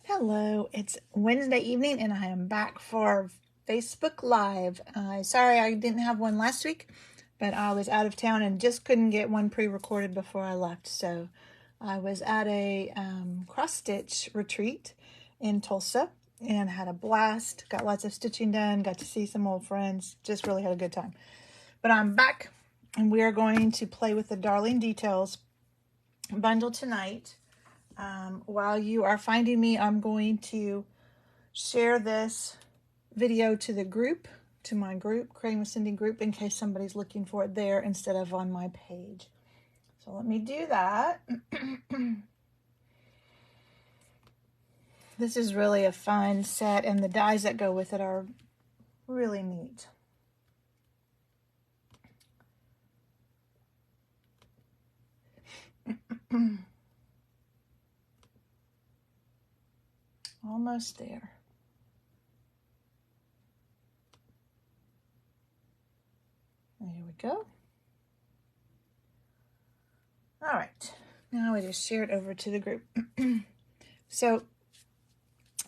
Hello, it's Wednesday evening and I am back for Facebook Live. Sorry I didn't have one last week, but I was out of town and just couldn't get one pre-recorded before I left. So I was at a cross-stitch retreat in Tulsa and had a blast, got lots of stitching done, got to see some old friends, just really had a good time. But I'm back and we are going to play with the Darling Details bundle tonight. While you are finding me, I'm going to share this video to the group, to my group, Creating with Cindy group, in case somebody's looking for it there instead of on my page. So let me do that. This is really a fun set, and the dies that go with it are really neat. Almost there. There we go. All right, now I just share it over to the group. So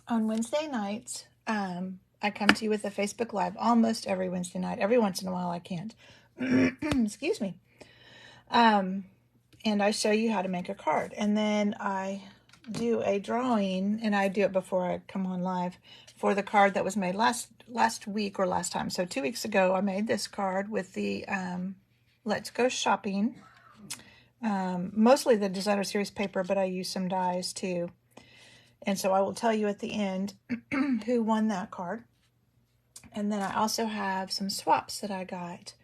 on Wednesday nights, I come to you with a Facebook Live almost every Wednesday night. Every once in a while I can't. Excuse me. And I show you how to make a card. And then I do a drawing, and I do it before I come on live, for the card that was made last week or last time. So 2 weeks ago, I made this card with the Let's Go Shopping. Mostly the designer series paper, but I use some dies too. And so I will tell you at the end who won that card. And then I also have some swaps that I got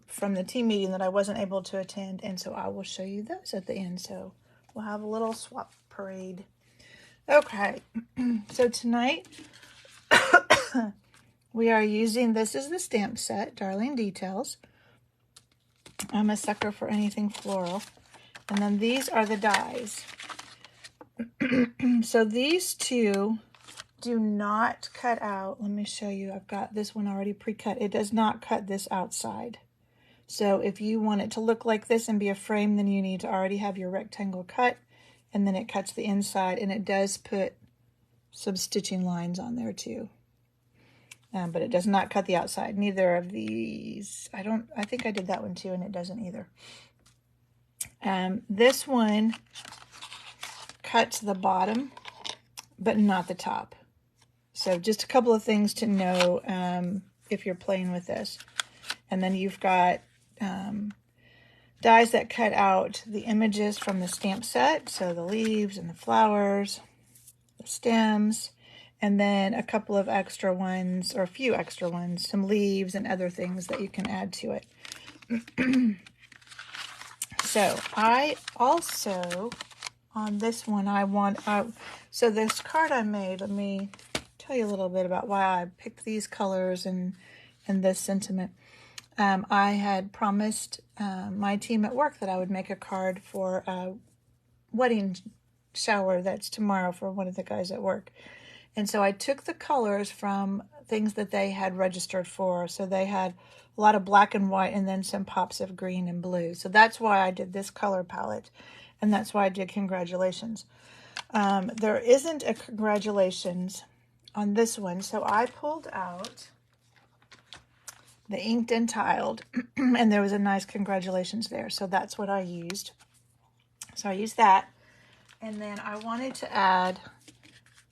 from the team meeting that I wasn't able to attend. And so I will show you those at the end. So we'll have a little swap parade. Okay, so tonight we are using, this is the stamp set, Darling Details. I'm a sucker for anything floral. And then these are the dies. So these two do not cut out. Let me show you. I've got this one already pre-cut. It does not cut this outside. So if you want it to look like this and be a frame, then you need to already have your rectangle cut, and then it cuts the inside, and it does put some stitching lines on there too. But it does not cut the outside. Neither of these. I think I did that one too, and it doesn't either. This one cuts the bottom, but not the top. So just a couple of things to know if you're playing with this. And then you've got dies that cut out the images from the stamp set. So the leaves and the flowers, the stems, and then a couple of extra ones, or a few extra ones, some leaves and other things that you can add to it. So I also, on this one, so this card I made, let me tell you a little bit about why I picked these colors and this sentiment. I had promised my team at work that I would make a card for a wedding shower that's tomorrow for one of the guys at work. And so I took the colors from things that they had registered for. So they had a lot of black and white and then some pops of green and blue. So that's why I did this color palette. And that's why I did congratulations. There isn't a congratulations on this one. So I pulled out the inked and tiled, and there was a nice congratulations there. So that's what I used. So I used that. And then I wanted to add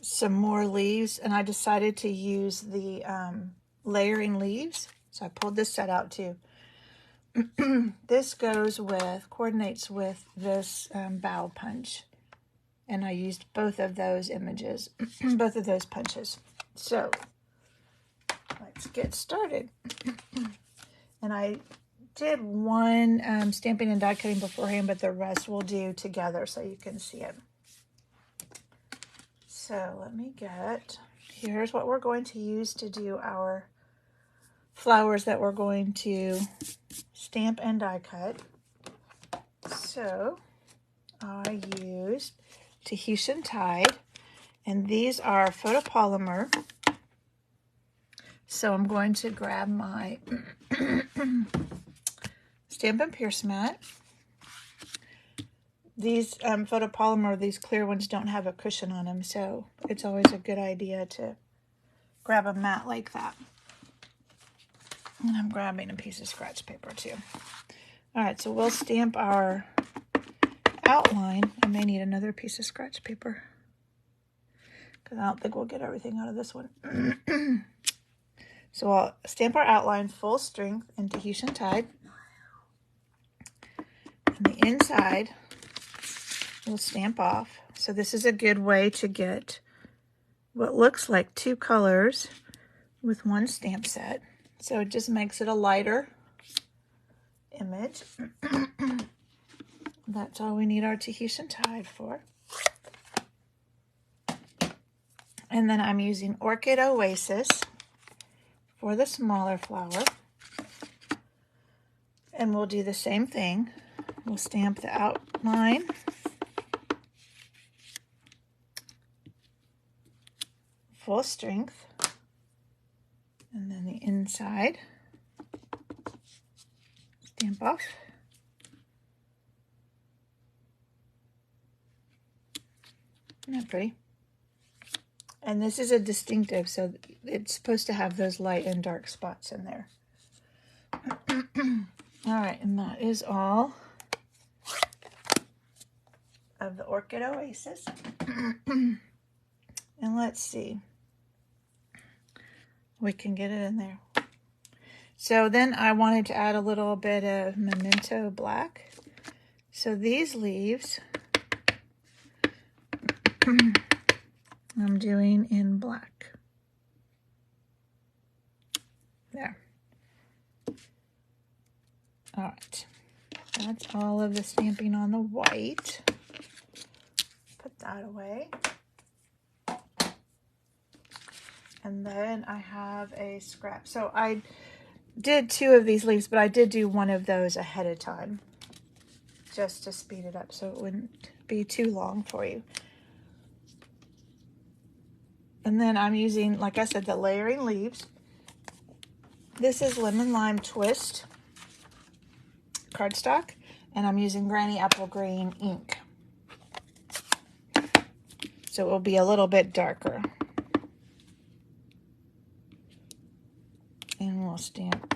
some more leaves, and I decided to use the layering leaves. So I pulled this set out too. This coordinates with this bow punch. And I used both of those images, both of those punches. So let's get started. And I did one stamping and die cutting beforehand, but the rest we'll do together so you can see it. So let me here's what we're going to use to do our flowers that we're going to stamp and die cut. So I used Tahitian Tide, and these are photopolymer. So I'm going to grab my Stamp and Pierce mat, These photopolymer, these clear ones don't have a cushion on them, so it's always a good idea to grab a mat like that. And I'm grabbing a piece of scratch paper too. All right, so we'll stamp our outline. I may need another piece of scratch paper because I don't think we'll get everything out of this one. So I'll stamp our outline full strength in Tahitian Tide. And the inside we'll stamp off. So this is a good way to get what looks like two colors with one stamp set. So it just makes it a lighter image. That's all we need our Tahitian Tide for. And then I'm using Orchid Oasis for the smaller flower. And we'll do the same thing. We'll stamp the outline. Full strength. And then the inside. Stamp off. Isn't that pretty? And this is a distinctive, so it's supposed to have those light and dark spots in there. All right, and that is all of the Orchid Oasis. And let's see. We can get it in there. So then I wanted to add a little bit of Memento Black. So these leaves I'm doing in black. There. All right. That's all of the stamping on the white. Put that away. And then I have a scrap. So I did 2 of these leaves, but I did do one of those ahead of time just to speed it up so it wouldn't be too long for you. And then I'm using, like I said, the layering leaves. This is Lemon Lime Twist cardstock, and I'm using Granny Apple Green ink. So it will be a little bit darker. And we'll stamp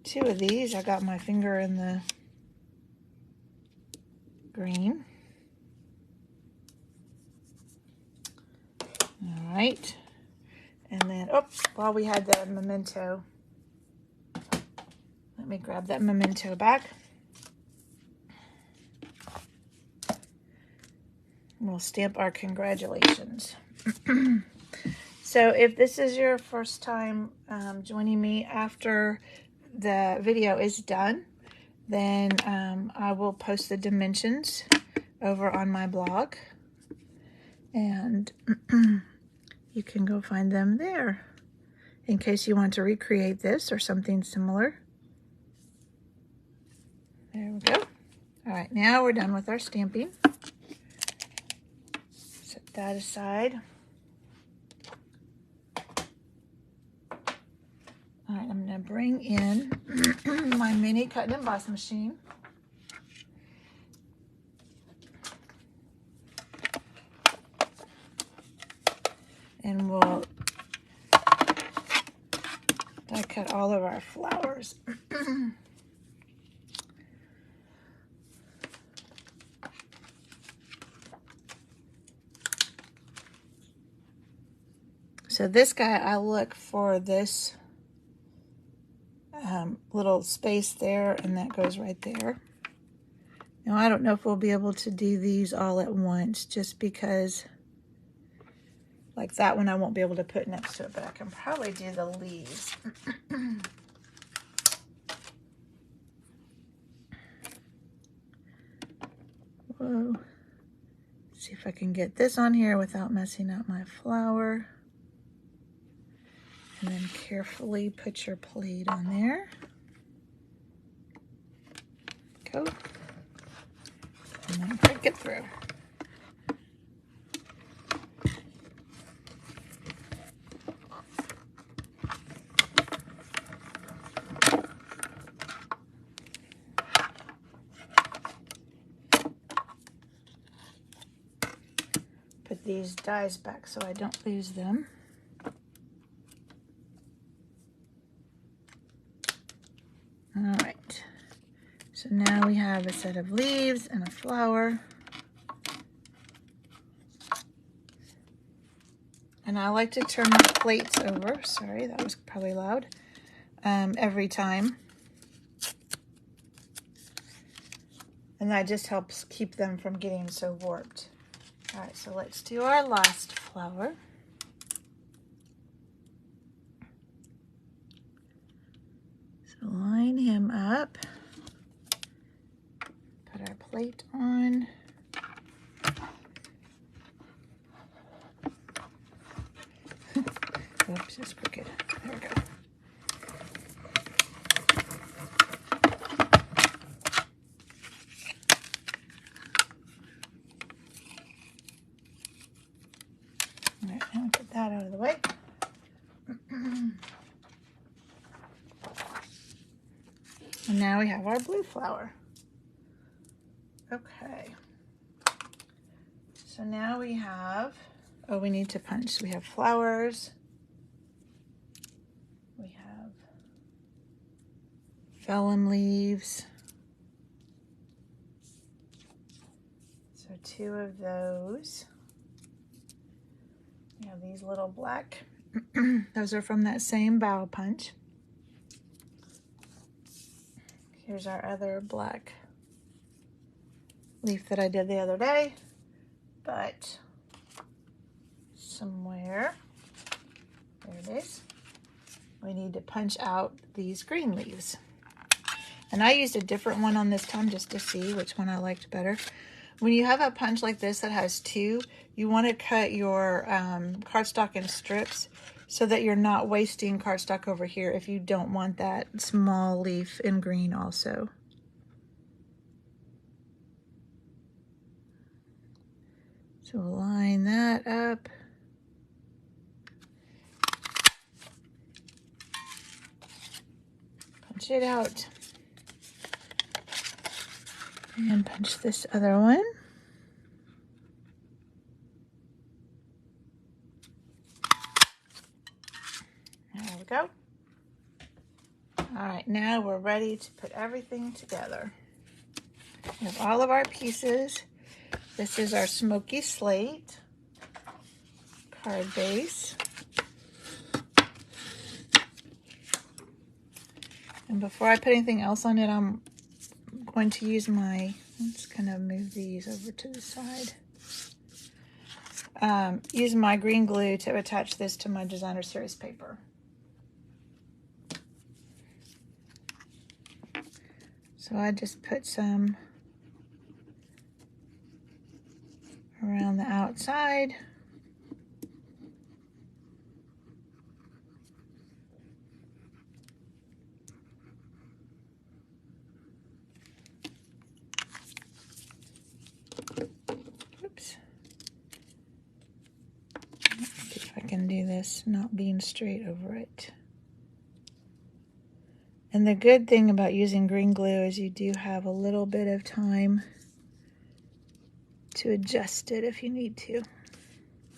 2 of these. I got my finger in the green. All right. And then, oh, while we had the memento, let me grab that memento back. We'll stamp our congratulations. So if this is your first time joining me after the video is done, then I will post the dimensions over on my blog. And you can go find them there in case you want to recreate this or something similar. There we go. All right, now we're done with our stamping. Set that aside. All right, I'm going to bring in my mini cut and emboss machine. And we'll die cut all of our flowers. So this guy, I look for this little space there, and that goes right there. Now, I don't know if we'll be able to do these all at once, just because, like that one I won't be able to put next to it, but I can probably do the leaves. Whoa. Let's see if I can get this on here without messing up my flower. And then carefully put your plate on there. Go. And then prick it through. these dies back so I don't lose them. All right, so now we have a set of leaves and a flower. And I like to turn my plates over, sorry, that was probably loud, every time. And that just helps keep them from getting so warped. All right, so let's do our last flower. So line him up, put our plate on. Oops, it's crooked. There we go. All right, now get that out of the way. And now we have our blue flower. Okay. So now we have, oh, we need to punch. We have flowers. We have vellum leaves. So 2 of those. We have these little black, those are from that same bow punch. Here's our other black leaf that I did the other day, but somewhere, there it is, we need to punch out these green leaves. And I used a different one on this time just to see which one I liked better. When you have a punch like this that has 2, you want to cut your cardstock in strips so that you're not wasting cardstock over here if you don't want that small leaf in green also. So line that up. Punch it out. And punch this other one. There we go. All right, now we're ready to put everything together. We have all of our pieces. This is our smoky slate card base. And before I put anything else on it, I'm going to use my, I'm just gonna move these over to the side. Use my green glue to attach this to my designer series paper. So I just put some around the outside. Oops. Let's see if I can do this not being straight over it. And the good thing about using green glue is you do have a little bit of time to adjust it if you need to.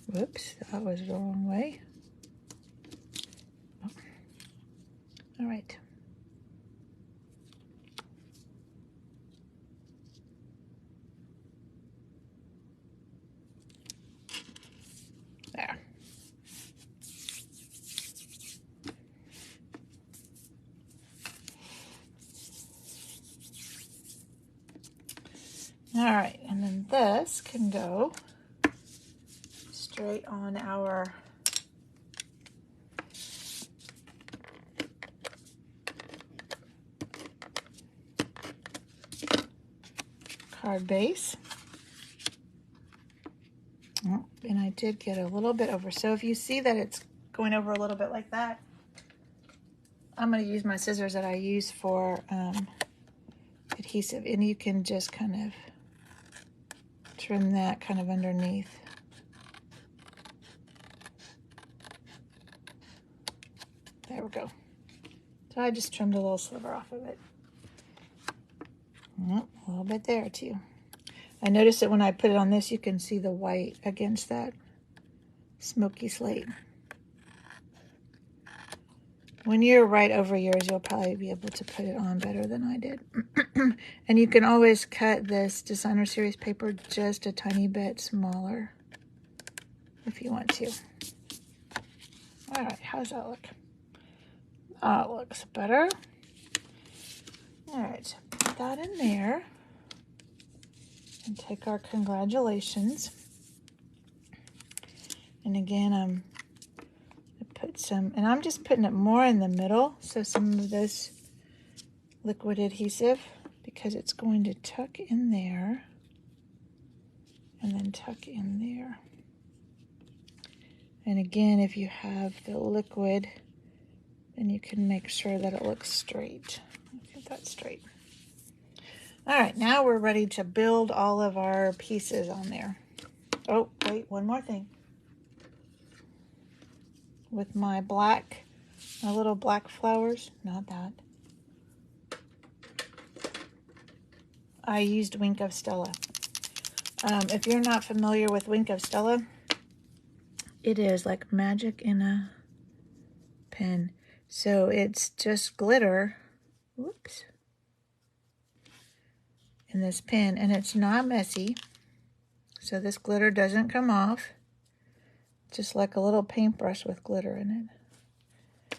Whoops, that was the wrong way. Oh. All right. There. All right, and then this can go straight on our card base. Oh, and I did get a little bit over. So if you see that it's going over a little bit like that, I'm going to use my scissors that I use for adhesive, and you can just kind of trim that kind of underneath. There we go. So I just trimmed a little sliver off of it. Oh, a little bit there too. I noticed that when I put it on this, you can see the white against that smoky slate. When you're right over yours, you'll probably be able to put it on better than I did. And you can always cut this designer series paper just a tiny bit smaller if you want to. All right, how's that look? That looks better. All right, so put that in there and take our congratulations. And again, put some, and I'm just putting it more in the middle, so some of this liquid adhesive, because it's going to tuck in there and then tuck in there. And again, if you have the liquid, then you can make sure that it looks straight. I think that's straight. All right, now we're ready to build all of our pieces on there. Oh, wait, one more thing. With my little black flowers, not that. I used Wink of Stella. If you're not familiar with Wink of Stella, it is like magic in a pen. So it's just glitter, whoops, in this pen, and it's not messy. So this glitter doesn't come off, just like a little paintbrush with glitter in it.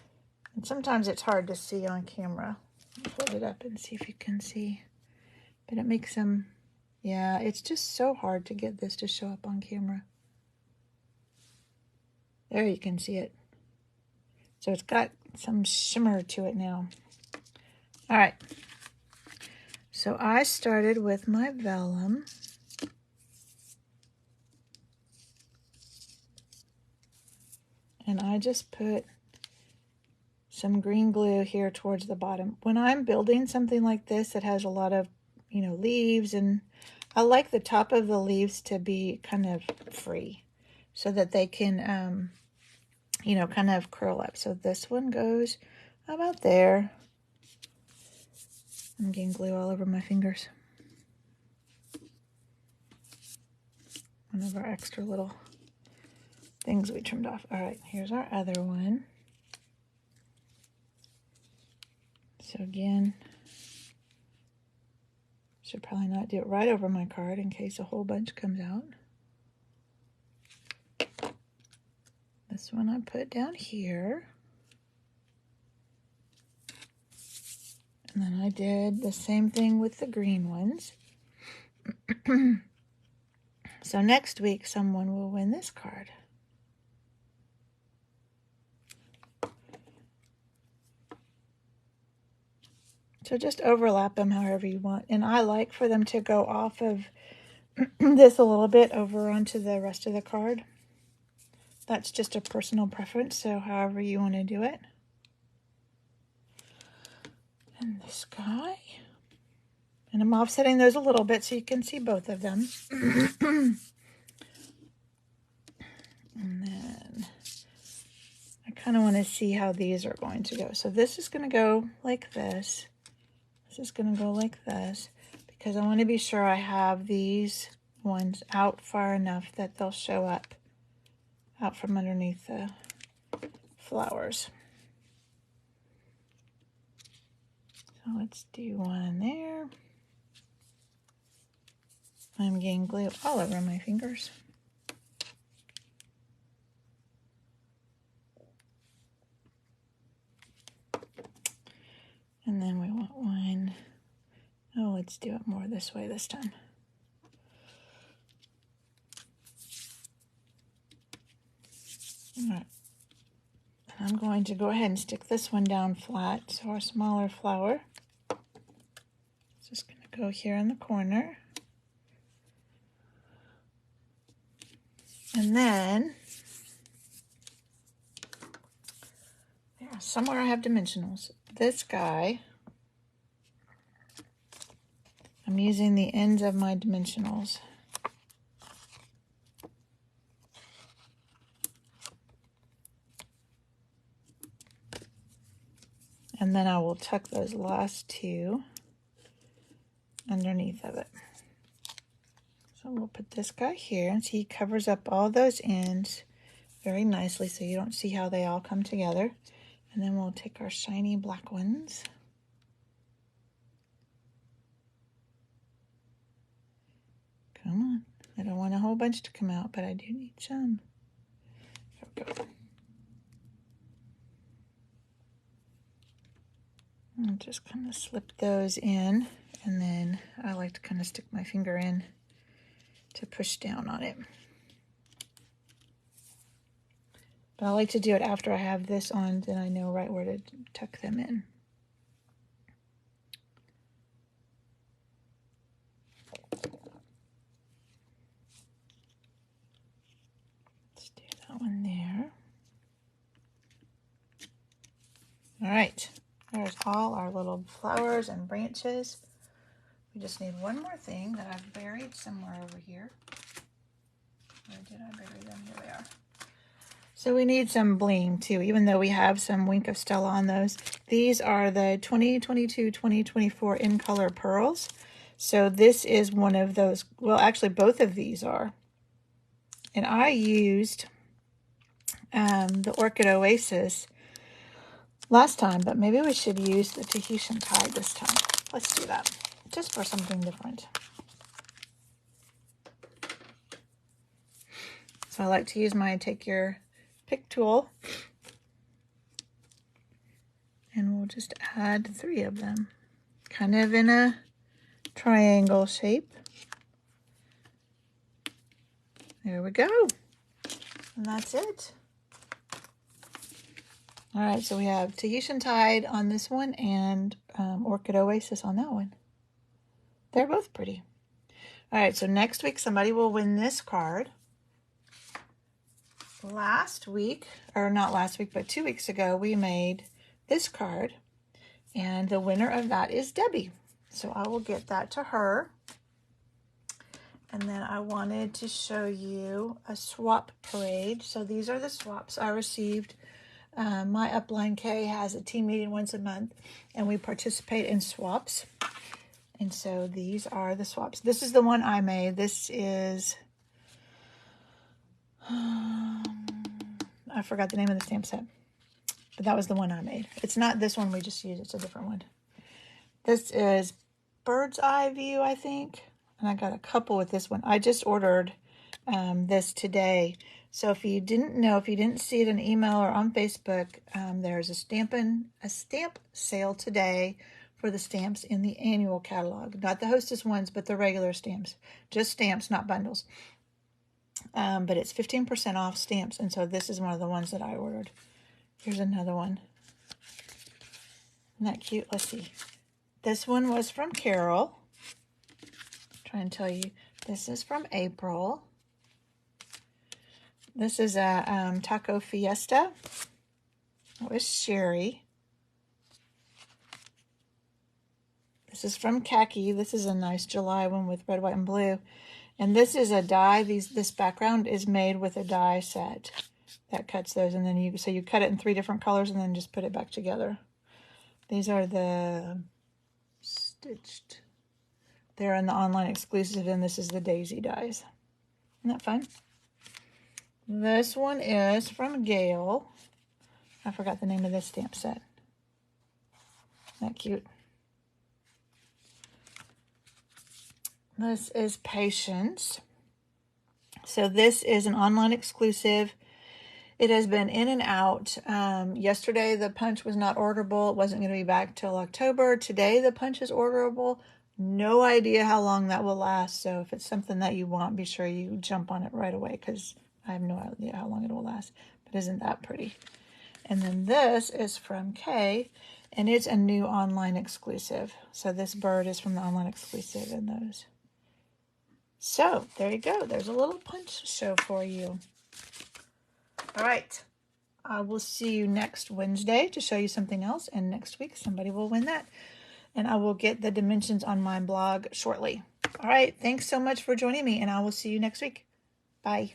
And sometimes it's hard to see on camera. Hold it up and see if you can see. But it makes them, yeah, it's just so hard to get this to show up on camera. There you can see it. So it's got some shimmer to it now. All right. So I started with my vellum. And I just put some green glue here towards the bottom. When I'm building something like this that has a lot of, leaves, and I like the top of the leaves to be kind of free so that they can, kind of curl up. So this one goes about there. I'm getting glue all over my fingers. One of our extra little things we trimmed off. All right, here's our other one. So again, should probably not do it right over my card in case a whole bunch comes out. This one I put down here. And then I did the same thing with the green ones. So next week, someone will win this card. So just overlap them however you want. And I like for them to go off of this a little bit over onto the rest of the card. That's just a personal preference, so however you want to do it. And this guy. And I'm offsetting those a little bit so you can see both of them. And then I kind of want to see how these are going to go. So this is going to go like this. This is going to go like this because I want to be sure I have these ones out far enough that they'll show up out from underneath the flowers. So let's do one there. I'm getting glue all over my fingers. And then we want one. Oh, let's do it more this way this time. All right. I'm going to go ahead and stick this one down flat. So our smaller flower is just going to go here in the corner. And then, yeah, somewhere I have dimensionals. This guy, I'm using the ends of my dimensionals. And then I will tuck those last two underneath of it. So we'll put this guy here, and see he covers up all those ends very nicely so you don't see how they all come together. And then we'll take our shiny black ones. Come on. I don't want a whole bunch to come out, but I do need some. There we go. I'll just kind of slip those in, and then I like to kind of stick my finger in to push down on it. But I like to do it after I have this on, then I know right where to tuck them in. Let's do that one there. All right, there's all our little flowers and branches. We just need one more thing that I've buried somewhere over here. Where did I bury them? Here they are. So we need some bling too, even though we have some Wink of Stella on those. These are the 2022-2024 in color pearls. So this is one of those, well, actually both of these are. And I used the Orchid Oasis last time, but maybe we should use the Tahitian Tide this time. Let's do that, just for something different. So I like to use my take your pick tool, and we'll just add 3 of them, kind of in a triangle shape. There we go, and that's it. All right, so we have Tahitian Tide on this one and Orchid Oasis on that one. They're both pretty. All right, so next week somebody will win this card. Last week, or not last week, but 2 weeks ago, we made this card, and the winner of that is Debbie. So I will get that to her. And then I wanted to show you a swap parade. So these are the swaps I received. My upline K has a team meeting once a month, and we participate in swaps. And so these are the swaps. This is the one I made. This is, I forgot the name of the stamp set, but that was the one I made. It's not this one we just used. It's a different one. This is Bird's Eye View, I think. And I got a couple with this one. I just ordered this today. So if you didn't know, if you didn't see it in email or on Facebook, there's a stamp sale today for the stamps in the annual catalog. Not the Hostess ones, but the regular stamps. Just stamps, not bundles. But it's 15% off stamps, and so this is one of the ones that I ordered. Here's another one. Isn't that cute? Let's see. This one was from Carol. Try and tell you. This is from April. This is a Taco Fiesta. That was Sherry. This is from Khaki. This is a nice July one with red, white, and blue. And this is a die. This background is made with a die set that cuts those, and then you cut it in 3 different colors and then just put it back together. These are the stitched. They're in the online exclusive, and this is the daisy dies. Isn't that fun? This one is from Gail. I forgot the name of this stamp set. Isn't that cute? This is Patience. So this is an online exclusive. It has been in and out. Yesterday the punch was not orderable. It wasn't going to be back till October. Today the punch is orderable. No idea how long that will last. So if it's something that you want, be sure you jump on it right away, because I have no idea how long it will last. But isn't that pretty? And then this is from Kay, and it's a new online exclusive. So this bird is from the online exclusive in those. So there you go. There's a little punch show for you. All right. I will see you next Wednesday to show you something else. And next week, somebody will win that. And I will get the dimensions on my blog shortly. All right. Thanks so much for joining me, and I will see you next week. Bye.